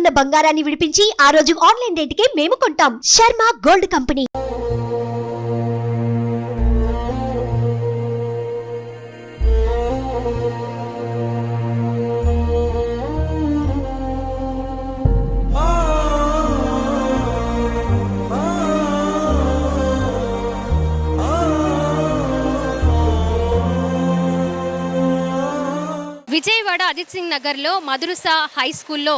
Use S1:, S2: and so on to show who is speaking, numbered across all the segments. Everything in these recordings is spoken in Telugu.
S1: ఉన్న బంగారాన్ని విడిపించి ఆ రోజు ఆన్లైన్ రేటుకే మేము కొంటాం. Sharma gold company.
S2: విజయవాడ అజిత్ సింగ్ నగర్లో మధురసా హై స్కూల్లో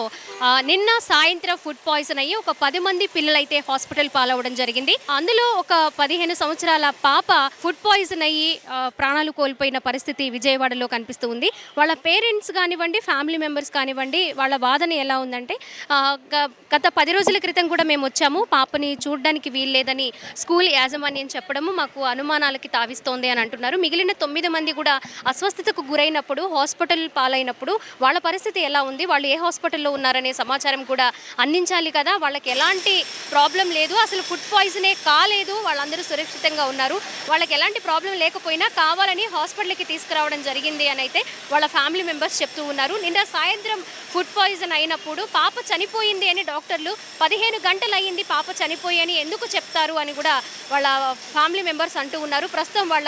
S2: నిన్న సాయంత్రం ఫుడ్ పాయిజన్ అయ్యి ఒక 10 మంది పిల్లలైతే హాస్పిటల్ పాలవడం జరిగింది. అందులో ఒక 15 సంవత్సరాల పాప ఫుడ్ పాయిజన్ అయ్యి ప్రాణాలు కోల్పోయిన పరిస్థితి విజయవాడలో కనిపిస్తూ ఉంది. వాళ్ళ పేరెంట్స్ కానివ్వండి, ఫ్యామిలీ మెంబర్స్ కానివ్వండి, వాళ్ళ వాదన ఎలా ఉందంటే గత 10 రోజుల క్రితం కూడా మేము వచ్చాము, పాపని చూడడానికి వీల్లేదని స్కూల్ యాజమాన్యం చెప్పడము మాకు అనుమానాలకి తావిస్తోంది అని అంటున్నారు. మిగిలిన 9 మంది కూడా అస్వస్థతకు గురైనప్పుడు హాస్పిటల్ పాలైనప్పుడు వాళ్ళ పరిస్థితి ఎలా ఉంది, వాళ్ళు ఏ హాస్పిటల్లో ఉన్నారనే సమాచారం కూడా అందించాలి కదా. వాళ్ళకి ఎలాంటి ప్రాబ్లం లేదు, అసలు ఫుడ్ పాయిజనే కాలేదు, వాళ్ళందరూ సురక్షితంగా ఉన్నారు, వాళ్ళకి ఎలాంటి ప్రాబ్లం లేకపోయినా కావాలని హాస్పిటల్కి తీసుకురావడం జరిగింది అని అయితే వాళ్ళ ఫ్యామిలీ మెంబర్స్ చెప్తూ ఉన్నారు. నిన్న సాయంత్రం ఫుడ్ పాయిజన్ అయినప్పుడు పాప చనిపోయింది అని డాక్టర్లు 15 గంటలు అయ్యింది పాప చనిపోయి అని ఎందుకు చెప్తారు అని కూడా వాళ్ళ ఫ్యామిలీ మెంబర్స్ అంటూ ఉన్నారు. ప్రస్తుతం వాళ్ళ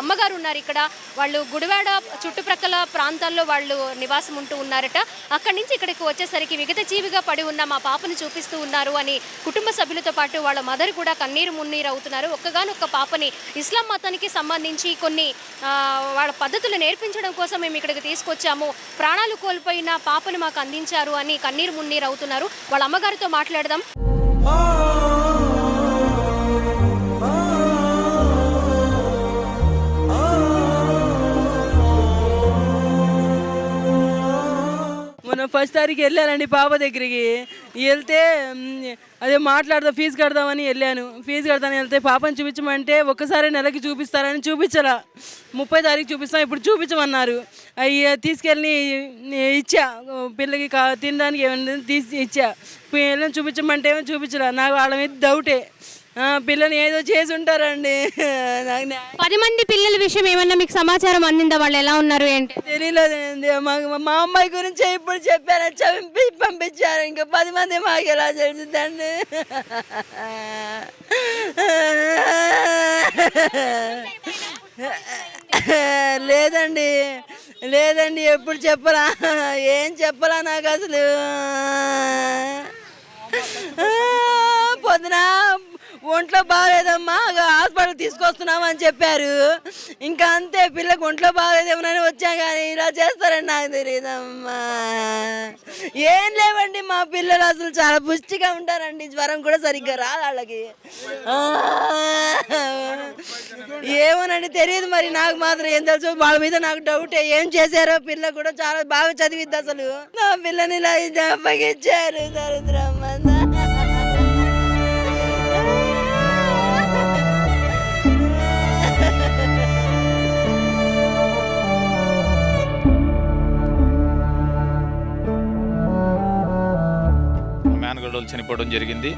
S2: అమ్మగారు ఉన్నారు ఇక్కడ, వాళ్ళు గుడివాడ చుట్టుప్రక్కల ప్రాంతాల్లో వాళ్ళు నివాసం ఉంటూ ఉన్నారట. అక్కడి నుంచి ఇక్కడికి వచ్చేసరికి విగత జీవిగా పడి ఉన్న మా పాపను చూపిస్తూ ఉన్నారు అని కుటుంబ సభ్యులతో పాటు వాళ్ళ మదర్ కూడా కన్నీరు మున్నీరు అవుతున్నారు. ఒక్కగానొక్క పాపని ఇస్లాం మతానికి సంబంధించి కొన్ని వాళ్ళ పద్ధతులు నేర్పించడం కోసం మేము ఇక్కడికి తీసుకొచ్చాము, ప్రాణాలు కోల్పోయిన పాపను మాకు అందించారు అని కన్నీరు మున్నీరు అవుతున్నారు. వాళ్ళ అమ్మగారితో మాట్లాడదాం.
S3: మొన్న 1st తారీఖు వెళ్ళానండి పాప దగ్గరికి. వెళ్తే అదే మాట్లాడదాం, ఫీజు కడదామని వెళ్ళాను. ఫీజు కడతాను వెళ్తే పాపని చూపించమంటే ఒక్కసారి నెలకి చూపిస్తారని చూపించరా, 30 తారీఖు చూపిస్తాం ఇప్పుడు చూపించమన్నారు. అవి తీసుకెళ్ళి ఇచ్చా, పిల్లకి తినడానికి ఏమైనా తీసి ఇచ్చా. పిల్లల్ని చూపించమంటే ఏమో చూపించరా. నాకు వాళ్ళ మీద డౌటే, పిల్లలు ఏదో చేసి ఉంటారండి.
S2: 10 మంది పిల్లల విషయం ఏమన్నా మీకు సమాచారం అందిందా, వాళ్ళు ఎలా ఉన్నారు ఏంటి?
S3: తెలియలేదండి. మా అమ్మాయి గురించి ఇప్పుడు చెప్పారు, పంపించారు. ఇంకా 10 మంది మాకు ఎలా తెలుస్తుందండి? లేదండి లేదండి, ఎప్పుడు చెప్పరా, ఏం చెప్పరా నాకు అసలు. పొద్దున ఒంట్లో బాగాలేదమ్మా హాస్పిటల్ తీసుకొస్తున్నామని చెప్పారు. ఇంకా అంతే, పిల్లకి ఒంట్లో బాగాలేదేమోనని వచ్చాం, కానీ ఇలా చేస్తారని నాకు తెలియదమ్మా. ఏం లేవండి, మా పిల్లలు అసలు చాలా పుష్టిగా ఉంటారండి, జ్వరం కూడా సరిగ్గా రాదు వాళ్ళకి. ఏమోనండి తెలియదు మరి, నాకు మాత్రం ఏం తెలుసు, వాళ్ళ మీద నాకు డౌటే. ఏం చేశారో, పిల్ల కూడా చాలా బాగా చదివిద్ది, అసలు నా పిల్లని ఇలా అప్పగిచ్చారు దరిద్రమ్మ.
S4: మేనగడలు చనిపోవడం జరిగింది.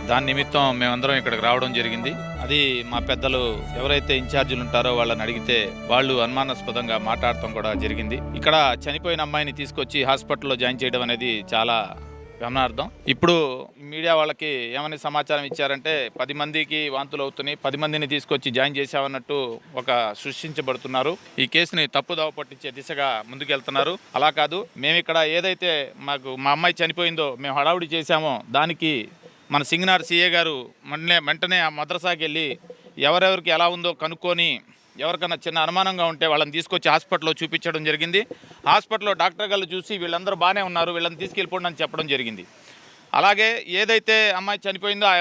S4: దాని నిమిత్తం మేమందరం ఇక్కడికి రావడం జరిగింది. అది మా పెద్దలు ఎవరైతే ఇన్ఛార్జీలు ఉంటారో వాళ్ళని అడిగితే వాళ్ళు అనుమానాస్పదంగా మాట్లాడటం కూడా జరిగింది. ఇక్కడ చనిపోయిన అమ్మాయిని తీసుకొచ్చి హాస్పిటల్లో జాయిన్ చేయడం అనేది చాలా గమనార్థం. ఇప్పుడు మీడియా వాళ్ళకి ఏమని సమాచారం ఇచ్చారంటే 10 మందికి వాంతులు అవుతున్నాయి, 10 మందిని తీసుకొచ్చి జాయిన్ చేసామన్నట్టు ఒక సృష్టించబడుతున్నారు. ఈ కేసుని తప్పుదోవ పట్టించే దిశగా ముందుకెళ్తున్నారు. అలా కాదు, మేము ఇక్కడ ఏదైతే మా అమ్మాయి చనిపోయిందో మేము హడావుడి చేశామో దానికి మన సింగనార్ సిఏ గారు వెంటనే ఆ మద్రసాకి వెళ్ళి ఎవరెవరికి ఎలా ఉందో కనుక్కొని ఎవరికైనా చిన్న అనుమానంగా ఉంటే వాళ్ళని తీసుకొచ్చి హాస్పిటల్లో చూపించడం జరిగింది. హాస్పిటల్లో డాక్టర్ గారు చూసి వీళ్ళందరూ బాగానే ఉన్నారు, వీళ్ళని తీసుకెళ్ళిపోండి అని చెప్పడం జరిగింది. అలాగే ఏదైతే అమ్మాయి చనిపోయిందో ఆ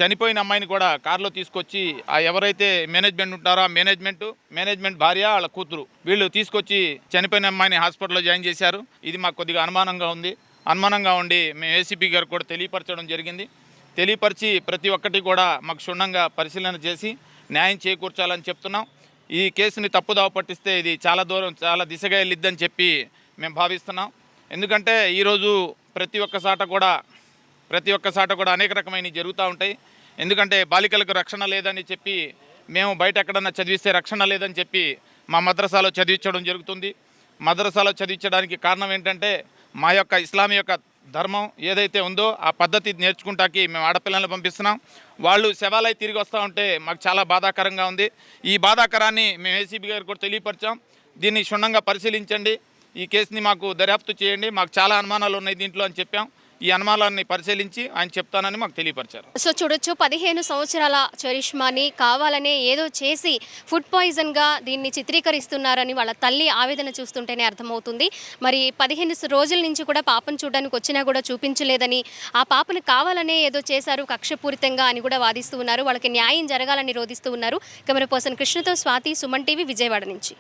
S4: చనిపోయిన అమ్మాయిని కూడా కారులో తీసుకొచ్చి ఆ ఎవరైతే మేనేజ్మెంట్ ఉంటారో ఆ మేనేజ్మెంట్ భార్య వాళ్ళ కూతురు వీళ్ళు తీసుకొచ్చి చనిపోయిన అమ్మాయిని హాస్పిటల్లో జాయిన్ చేశారు. ఇది మాకు కొద్దిగా అనుమానంగా ఉండి మేము ఏసీపీ గారు కూడా తెలియపరచడం జరిగింది. తెలియపరిచి ప్రతి ఒక్కటి కూడా మాకు క్షుణ్ణంగా పరిశీలన చేసి న్యాయం చేకూర్చాలని చెప్తున్నాం. ఈ కేసుని తప్పుదోవ పట్టిస్తే ఇది చాలా దిశగా వెళ్ళిద్దని చెప్పి మేము భావిస్తున్నాం. ఎందుకంటే ఈరోజు ప్రతి ఒక్క సాట కూడా అనేక రకమైనవి జరుగుతూ ఉంటాయి. ఎందుకంటే బాలికలకు రక్షణ లేదని చెప్పి మేము బయట ఎక్కడన్నా చదివిస్తే రక్షణ లేదని చెప్పి మా మద్రసాలో చదివించడం జరుగుతుంది. మద్రసాలో చదివించడానికి కారణం ఏంటంటే మా యొక్క ఇస్లామీ యొక్క ధర్మం ఏదైతే ఉందో ఆ పద్ధతి నేర్చుకుంటాకి మేము ఆడపిల్లల్ని పంపిస్తున్నాం. వాళ్ళు శవాలై తిరిగి వస్తూ ఉంటే మాకు చాలా బాధాకరంగా ఉంది. ఈ బాధాకరాన్ని మేము ఏసీబీ గారికి కూడా తెలియపరిచాం. దీన్ని క్షుణ్ణంగా పరిశీలించండి, ఈ కేసుని మాకు దర్యాప్తు చేయండి, మాకు చాలా అనుమానాలు ఉన్నాయి దీంట్లో అని చెప్పాం. ఈ అనుమానాన్ని పరిశీలించి ఆయన చెప్తానని మాకు తెలియపరిచారు.
S2: సో చూడొచ్చు, 15 సంవత్సరాల చరిష్మాని కావాలనే ఏదో చేసి ఫుడ్ పాయిజన్గా దీన్ని చిత్రీకరిస్తున్నారని వాళ్ళ తల్లి ఆవేదన చూస్తుంటేనే అర్థమవుతుంది. మరి 15 రోజుల నుంచి కూడా పాపను చూడడానికి వచ్చినా కూడా చూపించలేదని, ఆ పాపను కావాలనే ఏదో చేశారు కక్షపూరితంగా అని కూడా వాదిస్తూ ఉన్నారు. వాళ్ళకి న్యాయం జరగాలని రోధిస్తూ ఉన్నారు. కెమెరా పర్సన్ కృష్ణతో స్వాతి, సుమన్ టీవీ, విజయవాడ నుంచి.